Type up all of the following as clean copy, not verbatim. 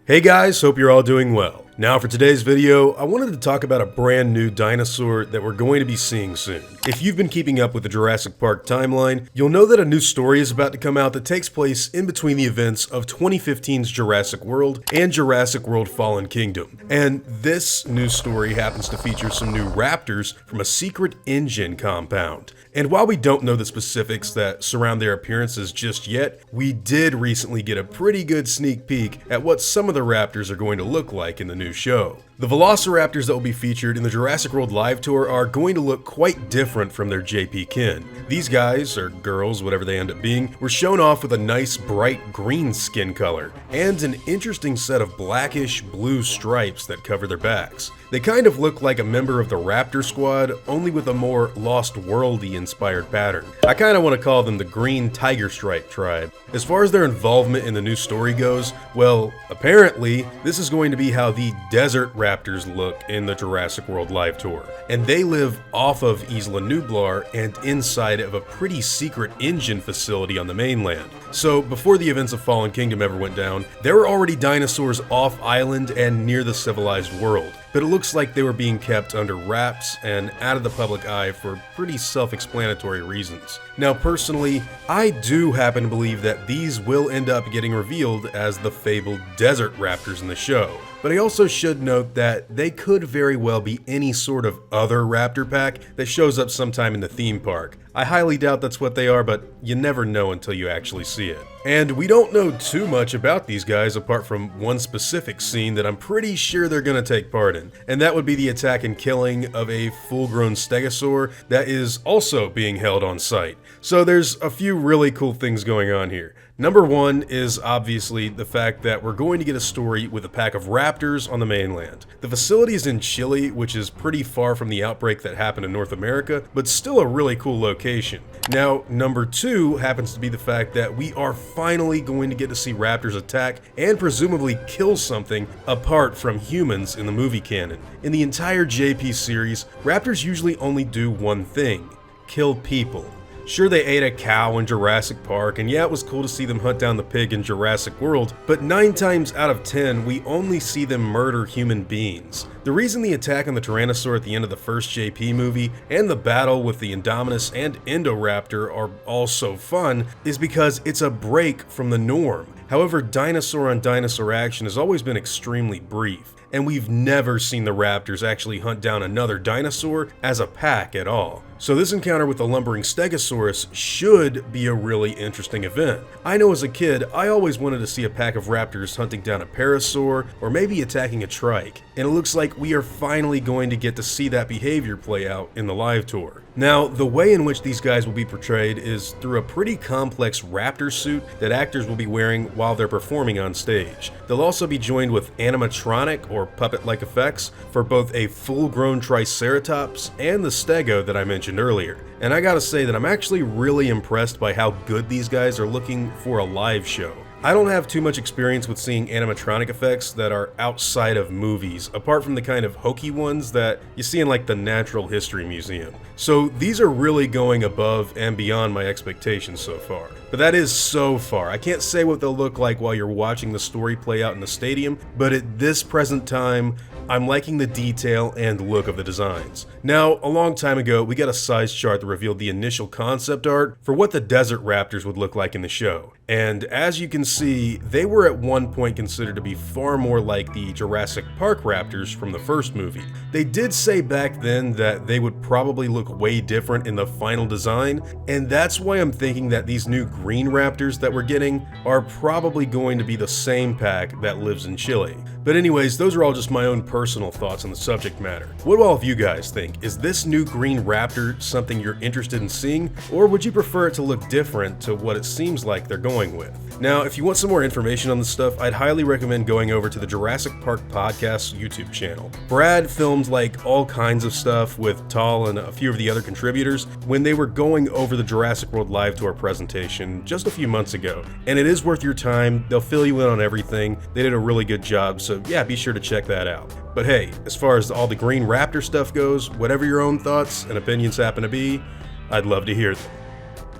Hey guys, hope you're all doing well. Now for today's video, I wanted to talk about a brand new dinosaur that we're going to be seeing soon. If you've been keeping up with the Jurassic Park timeline, you'll know that a new story is about to come out that takes place in between the events of 2015's Jurassic World and Jurassic World Fallen Kingdom. And this new story happens to feature some new raptors from a secret InGen compound. And while we don't know the specifics that surround their appearances just yet, we did recently get a pretty good sneak peek at what some of the raptors are going to look like in the new show. The Velociraptors that will be featured in the Jurassic World live tour are going to look quite different from their JP kin. These guys, or girls, whatever they end up being, were shown off with a nice bright green skin color, and an interesting set of blackish blue stripes that cover their backs. They kind of look like a member of the Raptor squad, only with a more Lost World-y inspired pattern. I kind of want to call them the Green Tiger Stripe tribe. As far as their involvement in the new story goes, well, apparently, this is going to be how the Desert Raptors look in the Jurassic World live tour. And they live off of Isla Nublar and inside of a pretty secret InGen facility on the mainland. So before the events of Fallen Kingdom ever went down, there were already dinosaurs off island and near the civilized world. But it looks like they were being kept under wraps and out of the public eye for pretty self-explanatory reasons. Now personally, I do happen to believe that these will end up getting revealed as the fabled Desert Raptors in the show. But I also should note that they could very well be any sort of other raptor pack that shows up sometime in the theme park. I highly doubt that's what they are, but you never know until you actually see it. And we don't know too much about these guys apart from one specific scene that I'm pretty sure they're gonna take part in. And that would be the attack and killing of a full-grown stegosaur that is also being held on site. So there's a few really cool things going on here. Number one is obviously the fact that we're going to get a story with a pack of raptors on the mainland. The facility is in Chile, which is pretty far from the outbreak that happened in North America, but still a really cool location. Now, number two happens to be the fact that we are finally going to get to see raptors attack and presumably kill something apart from humans in the movie canon. In the entire JP series, raptors usually only do one thing: kill people. Sure, they ate a cow in Jurassic Park, and yeah, it was cool to see them hunt down the pig in Jurassic World, but 9 times out of 10, we only see them murder human beings. The reason the attack on the Tyrannosaur at the end of the first JP movie, and the battle with the Indominus and Indoraptor are all so fun, is because it's a break from the norm. However, dinosaur-on-dinosaur action has always been extremely brief, and we've never seen the Raptors actually hunt down another dinosaur as a pack at all. So this encounter with the lumbering Stegosaurus should be a really interesting event. I know as a kid, I always wanted to see a pack of raptors hunting down a parasaur or maybe attacking a trike, and it looks like we are finally going to get to see that behavior play out in the live tour. Now, the way in which these guys will be portrayed is through a pretty complex raptor suit that actors will be wearing while they're performing on stage. They'll also be joined with animatronic or puppet-like effects for both a full-grown Triceratops and the Stego that I mentioned earlier. And I gotta say that I'm actually really impressed by how good these guys are looking for a live show. I don't have too much experience with seeing animatronic effects that are outside of movies, apart from the kind of hokey ones that you see in like the Natural History Museum. So these are really going above and beyond my expectations so far. But that is so far. I can't say what they'll look like while you're watching the story play out in the stadium, but at this present time, I'm liking the detail and look of the designs. Now, a long time ago, we got a size chart that revealed the initial concept art for what the Desert Raptors would look like in the show. And as you can see, they were at one point considered to be far more like the Jurassic Park Raptors from the first movie. They did say back then that they would probably look way different in the final design, and that's why I'm thinking that these new Green Raptors that we're getting are probably going to be the same pack that lives in Chile. But anyways, those are all just my own personal thoughts on the subject matter. What do all of you guys think? Is this new Green Raptor something you're interested in seeing, or would you prefer it to look different to what it seems like they're going with? Now, if you want some more information on this stuff, I'd highly recommend going over to the Jurassic Park Podcast YouTube channel. Brad filmed like all kinds of stuff with Tal and a few of the other contributors when they were going over the Jurassic World live tour presentation just a few months ago, and it is worth your time. They'll fill you in on everything. They did a really good job, so yeah, be sure to check that out. But hey, as far as all the Green Raptor stuff goes, whatever your own thoughts and opinions happen to be, I'd love to hear them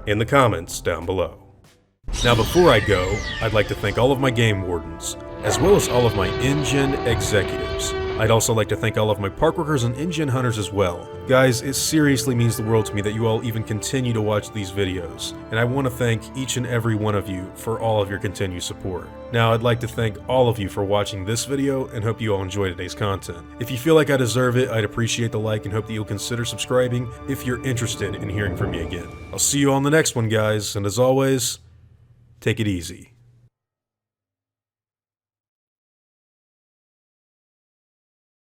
in the comments down below. Now before I go, I'd like to thank all of my game wardens, as well as all of my InGen executives. I'd also like to thank all of my park workers and InGen hunters as well. Guys, it seriously means the world to me that you all even continue to watch these videos, and I want to thank each and every one of you for all of your continued support. Now, I'd like to thank all of you for watching this video and hope you all enjoy today's content. If you feel like I deserve it, I'd appreciate the like and hope that you'll consider subscribing if you're interested in hearing from me again. I'll see you on the next one, guys, and as always, take it easy.